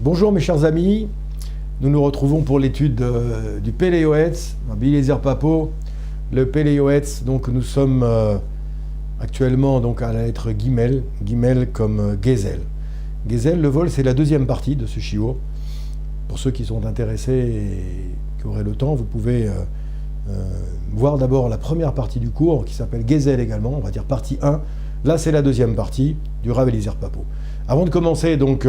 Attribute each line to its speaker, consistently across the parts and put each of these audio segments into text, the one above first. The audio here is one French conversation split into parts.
Speaker 1: Bonjour mes chers amis, nous nous retrouvons pour l'étude du Pele Yoetz, Rabbi Eliezer Papo, le Pele Yoetz. Donc nous sommes actuellement donc à la lettre Gimel, Gimel comme Gezel. Gezel, le vol, c'est la deuxième partie de ce shiur. Pour ceux qui sont intéressés et qui auraient le temps, vous pouvez voir d'abord la première partie du cours qui s'appelle Gezel également, on va dire partie 1. Là, c'est la deuxième partie du Rabbi Eliezer Papo. Avant de commencer, donc,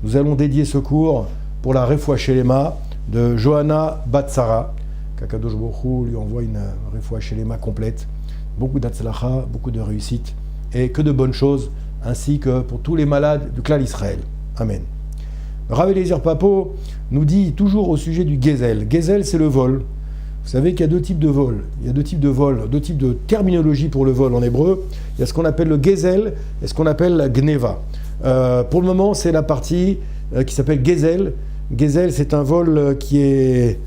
Speaker 1: nous allons dédier ce cours pour la Refoua Shelema de Johanna Batsara. Kakadosh Baruch Hu lui envoie une Refoua Shelema complète. Beaucoup d'atzlacha, beaucoup de réussite et que de bonnes choses, ainsi que pour tous les malades du clan Israël. Amen. Rabbi Eliezer Papo nous dit toujours au sujet du Gezel. Gezel, c'est le vol. Vous savez qu'il y a deux types de vol. Il y a deux types de vol, deux types de terminologie pour le vol en hébreu. Il y a ce qu'on appelle le Gezel et ce qu'on appelle la Gneva. Pour le moment, c'est la partie qui s'appelle Gezel. Gezel, c'est un vol qui est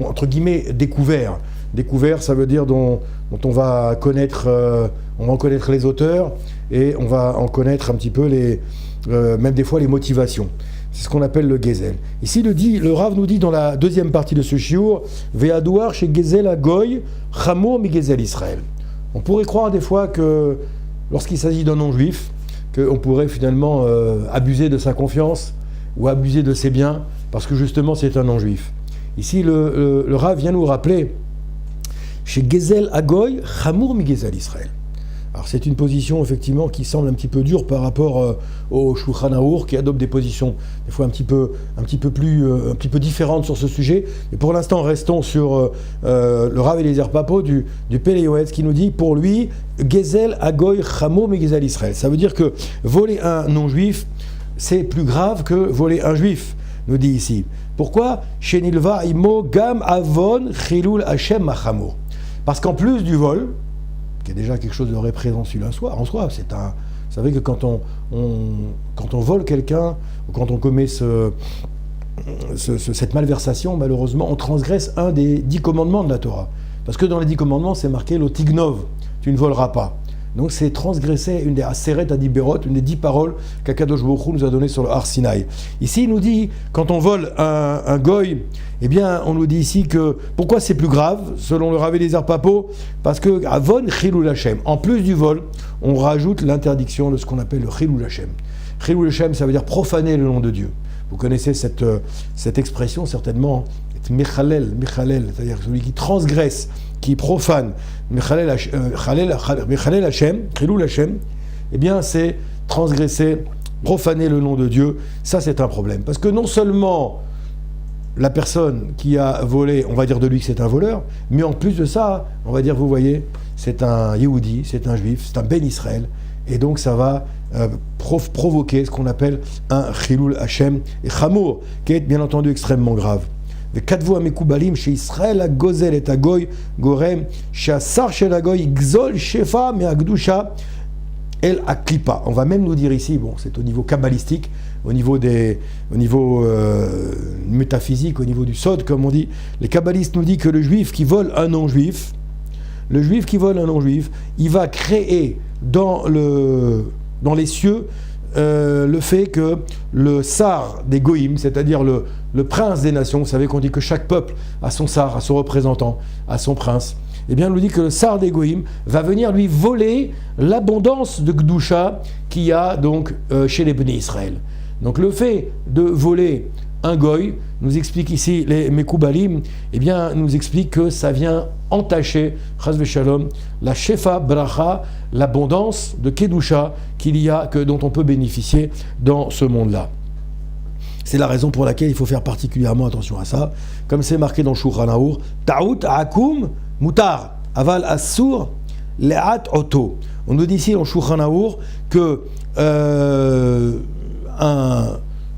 Speaker 1: entre guillemets découvert. Découvert, ça veut dire dont on va connaître les auteurs et on va en connaître un petit peu même des fois les motivations. C'est ce qu'on appelle le Gezel. Ici, le Rav nous dit dans la deuxième partie de ce shiur, Ve'adouar chez Gezel Agoy, Chamour mi Gezel Israël. On pourrait croire des fois que lorsqu'il s'agit d'un non-juif, qu'on pourrait finalement abuser de sa confiance ou abuser de ses biens parce que justement c'est un non-juif. Ici, le Rav vient nous rappeler chez Gezel Agoy, Chamour mi Gezel Israël. Alors c'est une position effectivement qui semble un petit peu dure par rapport au Shulchan Arour qui adopte des positions des fois un petit peu différentes sur ce sujet. Et pour l'instant restons sur le Rav Eliezer Papo du Pele Yoetz qui nous dit pour lui Gezel Agoy Chamour mi Gezel Israël. Ça veut dire que voler un non-juif c'est plus grave que voler un juif, nous dit ici. Pourquoi? Shenilva imo gam avon chilul Hashem machamour. Parce qu'en plus du vol, qui est déjà quelque chose de répréhensible en soi. Vous savez que quand on vole quelqu'un, ou quand on commet cette malversation, malheureusement, on transgresse un des 10 commandements de la Torah. Parce que dans les 10 commandements, c'est marqué l'otignov, tu ne voleras pas. Donc c'est transgresser une des aseret adiberot, une des 10 paroles qu'Akadosh Baruch Hu nous a données sur le Har Sinaï. Ici, il nous dit, quand on vole un goy, eh bien, on nous dit ici que, pourquoi c'est plus grave, selon le Rabbi Eliezer Papo? Parce que, avon chilul Hashem, en plus du vol, on rajoute l'interdiction de ce qu'on appelle le chilul Hashem. Chilul Hashem, ça veut dire profaner le nom de Dieu. Vous connaissez cette expression, certainement, Mechalel, c'est-à-dire celui qui transgresse, qui profane, Mechalel Hashem, Chilul Hashem, eh bien c'est transgresser, profaner le nom de Dieu. Ça c'est un problème. Parce que non seulement la personne qui a volé, on va dire de lui que c'est un voleur, mais en plus de ça, on va dire, vous voyez, c'est un Yehudi, c'est un Juif, c'est un Ben Israël, et donc ça va provoquer ce qu'on appelle un Chilul Hashem et Chamour, qui est bien entendu extrêmement grave. וכתבו המקובלים שישראל הגוזל את הגוי גורם שהשר של הגוי יגזול שפע מהקדושה אל הקליפה. On va même nous dire ici, bon, c'est au niveau kabbalistique, au niveau métaphysique, au niveau du sod, comme on dit, les kabbalistes nous disent que le juif qui vole un non-juif, il va créer dans les cieux le fait que le sar des goïms, c'est-à-dire le prince des nations, vous savez qu'on dit que chaque peuple a son sar, a son représentant, a son prince, eh bien on nous dit que le sar des goïms va venir lui voler l'abondance de Gdusha qu'il y a donc chez les Bnei Israël. Donc le fait de voler un goy, nous explique ici les Mekoubalim, eh bien nous explique que ça vient entacher, chas v'shalom, la shefa bracha, l'abondance de Kedusha dont on peut bénéficier dans ce monde-là. C'est la raison pour laquelle il faut faire particulièrement attention à ça. Comme c'est marqué dans Shulchan Arour, Ta'ut akum mutar, aval assur le'at oto. On nous dit ici dans Shulchan Arour que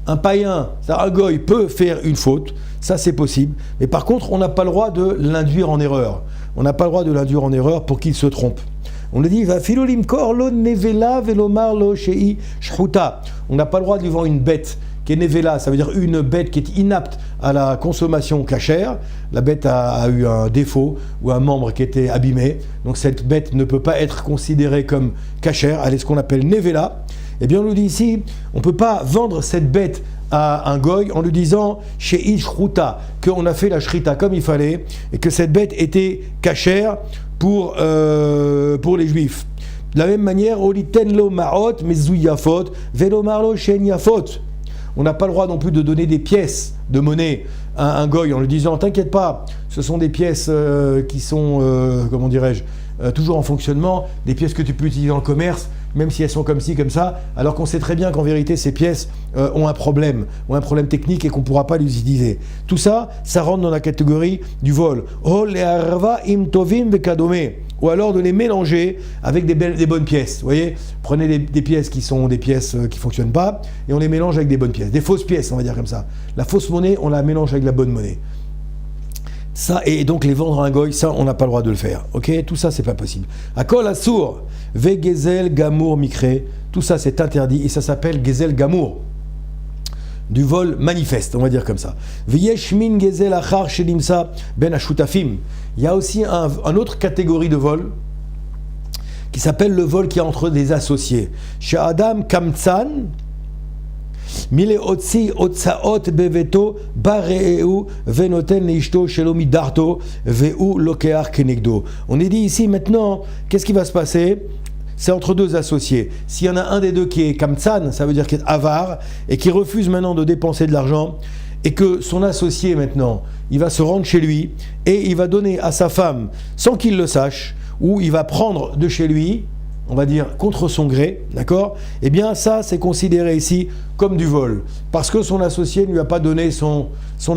Speaker 1: un païen, un goy peut faire une faute, ça c'est possible, mais par contre on n'a pas le droit de l'induire en erreur. On n'a pas le droit de l'induire en erreur pour qu'il se trompe. On le dit, on n'a pas le droit de lui vendre une bête qui est nevela, ça veut dire une bête qui est inapte à la consommation cachère. La bête a eu un défaut ou un membre qui était abîmé, donc cette bête ne peut pas être considérée comme cachère, elle est ce qu'on appelle nevela. Eh bien on nous dit ici, on ne peut pas vendre cette bête à un goy en lui disant chez Ishruta, qu'on a fait la shrita comme il fallait et que cette bête était cachère pour les juifs. De la même manière, olitenlo ma'ot mezuyafot velo marlo shen yafot. On n'a pas le droit non plus de donner des pièces de monnaie à un goy en lui disant t'inquiète pas, ce sont des pièces qui sont, comment dirais-je, toujours en fonctionnement, des pièces que tu peux utiliser dans le commerce, même si elles sont comme ci, comme ça, alors qu'on sait très bien qu'en vérité ces pièces ont un problème technique et qu'on ne pourra pas les utiliser. Tout ça, ça rentre dans la catégorie du vol. Ou alors de les mélanger avec des bonnes pièces. Vous voyez, prenez des pièces qui sont des pièces qui ne fonctionnent pas et on les mélange avec des bonnes pièces, des fausses pièces, on va dire comme ça. La fausse monnaie, on la mélange avec la bonne monnaie. Ça, et donc les vendre à un goy, ça, on n'a pas le droit de le faire. Ok, tout ça, c'est pas possible. Akol Assour, Ve Gezel Gamour Mikre, tout ça, c'est interdit et ça s'appelle Gezel Gamour. Du vol manifeste, on va dire comme ça. V'yeshmin Gezel Achar Shelimsa Ben Ashutafim. Il y a aussi un autre catégorie de vol qui s'appelle le vol qui est entre des associés. Chez Adam Kamtsan, Mile otsi otsaot beveto bareu venoten neishto shelomi darto veu lokear kenegdo. On est dit ici maintenant, qu'est-ce qui va se passer? C'est entre deux associés. S'il y en a un des deux qui est kamtsan, ça veut dire qu'il est avare et qui refuse maintenant de dépenser de l'argent, et que son associé maintenant, il va se rendre chez lui et il va donner à sa femme sans qu'il le sache, ou il va prendre de chez lui, on va dire contre son gré, d'accord? Eh bien ça, c'est considéré ici comme du vol, parce que son associé ne lui a pas donné son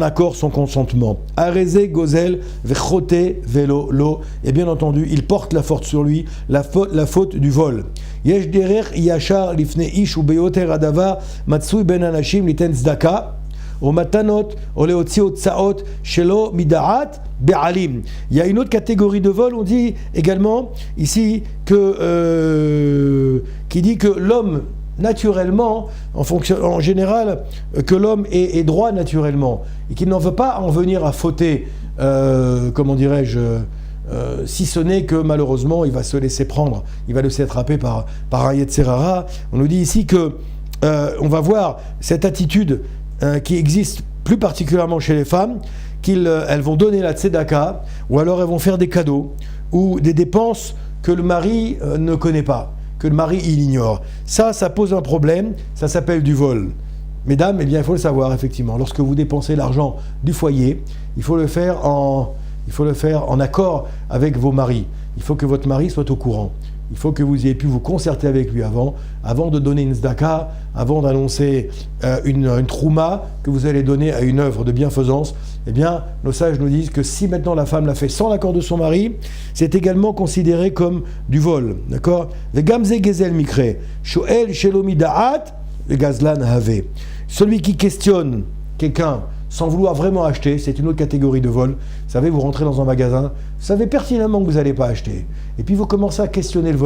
Speaker 1: accord, son consentement. Arezé, gozel, vechote, velo, lo, et bien entendu, il porte la faute sur lui, la faute du vol. Yesh derer yachar lifne ish u beyoter adava matsui ben anashim liten tzedaka. Au matanot, au leotziot tsaot, shelo midaat be'alim. Il y a une autre catégorie de vol, on dit également ici qui dit que l'homme naturellement, en général, que l'homme est droit naturellement et qu'il n'en veut pas en venir à fauter, comment dirais-je, si ce n'est que malheureusement il va se laisser prendre, il va se laisser attraper par un Yetzerara. On nous dit ici que on va voir cette attitude qui existe plus particulièrement chez les femmes, qu'elles vont donner la tzedaka, ou alors elles vont faire des cadeaux, ou des dépenses que le mari ne connaît pas, que le mari il ignore. Ça pose un problème, ça s'appelle du vol. Mesdames, eh bien il faut le savoir effectivement, lorsque vous dépensez l'argent du foyer, il faut le faire en accord avec vos maris. Il faut que votre mari soit au courant. Il faut que vous ayez pu vous concerter avec lui avant de donner une zdaka, avant d'annoncer une trouma que vous allez donner à une œuvre de bienfaisance. Eh bien, nos sages nous disent que si maintenant la femme l'a fait sans l'accord de son mari, c'est également considéré comme du vol. D'accord? Le gamze gezel mikre, shoel shelomi da'at, le gazlan have. Celui qui questionne quelqu'un sans vouloir vraiment acheter, c'est une autre catégorie de vol. Vous savez, vous rentrez dans un magasin, vous savez pertinemment que vous n'allez pas acheter. Et puis vous commencez à questionner le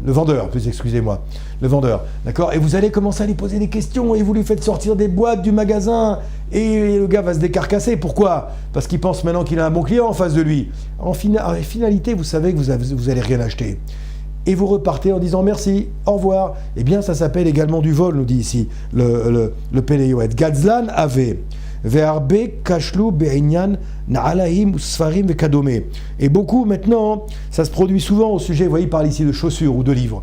Speaker 1: vendeur, excusez-moi, le vendeur, d'accord? Et vous allez commencer à lui poser des questions et vous lui faites sortir des boîtes du magasin et le gars va se décarcasser. Pourquoi? Parce qu'il pense maintenant qu'il a un bon client en face de lui. En finalité, vous savez que vous allez rien acheter. Et vous repartez en disant merci, au revoir. Eh bien, ça s'appelle également du vol, nous dit ici le Péléoët. Gazlan avait ve'arbe kashlu be'inyan na'alaim sfarim ve'kadome. Et beaucoup maintenant, ça se produit souvent au sujet, vous voyez, il parle ici de chaussures ou de livres.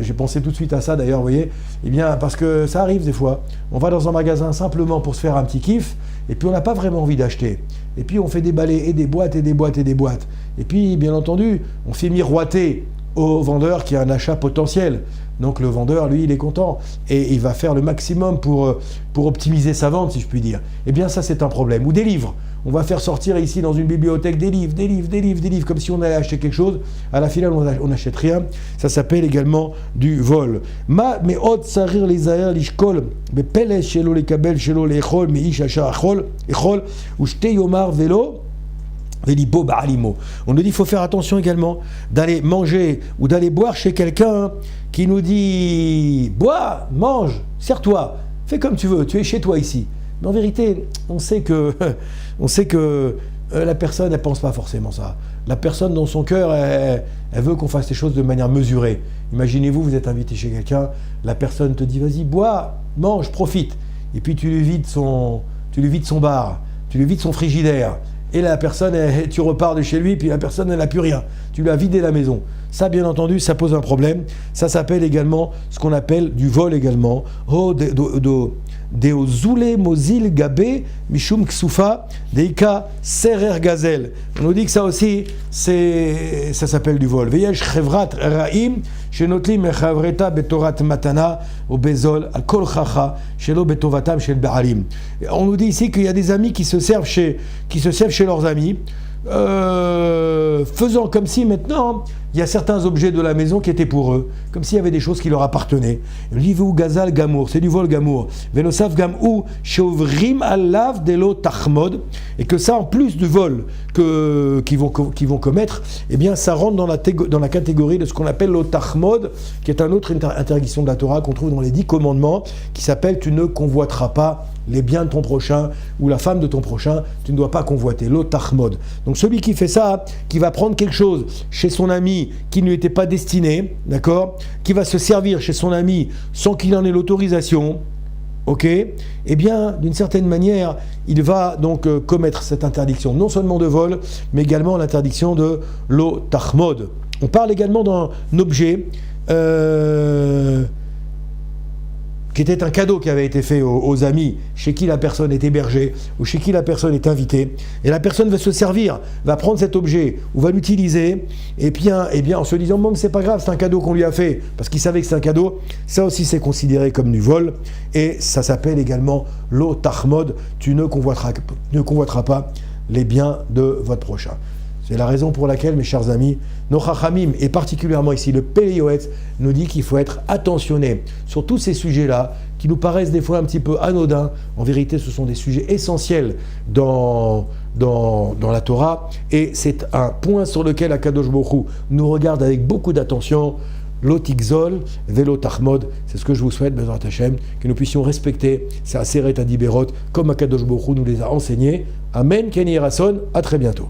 Speaker 1: J'ai pensé tout de suite à ça d'ailleurs, vous voyez. Eh bien, parce que ça arrive des fois. On va dans un magasin simplement pour se faire un petit kiff, et puis on n'a pas vraiment envie d'acheter. Et puis on fait déballer et des boîtes et des boîtes et des boîtes. Et puis, bien entendu, on fait miroiter au vendeur qui a un achat potentiel. Donc le vendeur, lui, il est content et il va faire le maximum pour optimiser sa vente, si je puis dire. Eh bien, ça, c'est un problème. Ou des livres. On va faire sortir ici dans une bibliothèque des livres, comme si on allait acheter quelque chose. À la finale, on n'achète rien. Ça s'appelle également du vol. Ma me'ot sarir lizaher lishkol bepele shelo lekabel shelo lechol meish asher achol echol ushte yomar velo. On nous dit qu'il faut faire attention également d'aller manger ou d'aller boire chez quelqu'un qui nous dit « Bois, mange, sers-toi, fais comme tu veux, tu es chez toi ici ». Mais en vérité, on sait que la personne, elle pense pas forcément ça. La personne, dans son cœur, elle veut qu'on fasse les choses de manière mesurée. Imaginez-vous, vous êtes invité chez quelqu'un, la personne te dit, vas-y, bois, mange, profite. Et puis tu lui vides son bar, tu lui vides son frigidaire. Et la personne, tu repars de chez lui, puis la personne, elle n'a plus rien. Tu lui as vidé la maison. Ça, bien entendu, ça pose un problème. Ça s'appelle également ce qu'on appelle du vol également. Deozule mozil gabe mishum ksufa deika serer gazel. On nous dit que ça aussi, ça s'appelle du vol. Veyesh chevrat raim shenotli mechavreta betorat matana ou bezol al kol chacha shelo betovatam shel baalim. On nous dit ici qu'il y a des amis qui se servent chez leurs amis. Faisant comme si maintenant il y a certains objets de la maison qui étaient pour eux, comme s'il y avait des choses qui leur appartenaient. L'ivou gazal gamour, c'est du vol gamour. Velosav gamou shovrim alav delo tachmod, et que ça, en plus du vol qu'ils vont commettre, eh bien ça rentre dans la catégorie de ce qu'on appelle le tachmod, qui est une autre interdiction de la Torah qu'on trouve dans les 10 commandements, qui s'appelle tu ne convoiteras pas les biens de ton prochain ou la femme de ton prochain, tu ne dois pas convoiter, l'otachmod. Donc celui qui fait ça, qui va prendre quelque chose chez son ami qui ne lui était pas destiné, d'accord, qui va se servir chez son ami sans qu'il en ait l'autorisation, ok, eh bien d'une certaine manière, il va donc commettre cette interdiction, non seulement de vol, mais également l'interdiction de l'otachmod. On parle également d'un objet qui était un cadeau qui avait été fait aux amis chez qui la personne est hébergée ou chez qui la personne est invitée, et la personne va se servir, va prendre cet objet ou va l'utiliser, et bien en se disant bon, c'est pas grave, c'est un cadeau qu'on lui a fait parce qu'il savait que c'est un cadeau. Ça aussi c'est considéré comme du vol, et ça s'appelle également l'otachmod. Tu ne convoiteras pas les biens de votre prochain. C'est la raison pour laquelle, mes chers amis, nos chachamim, et particulièrement ici le Pelei Yoetz, nous dit qu'il faut être attentionné sur tous ces sujets-là, qui nous paraissent des fois un petit peu anodins. En vérité, ce sont des sujets essentiels dans la Torah, et c'est un point sur lequel Akadosh Baruch Hu nous regarde avec beaucoup d'attention. L'otikzol, velo tachmod, c'est ce que je vous souhaite, Bezrat Hashem, que nous puissions respecter ces Aseret Adiberot comme Akadosh Baruch Hu nous les a enseignés. Amen, Ken Yerason, à très bientôt.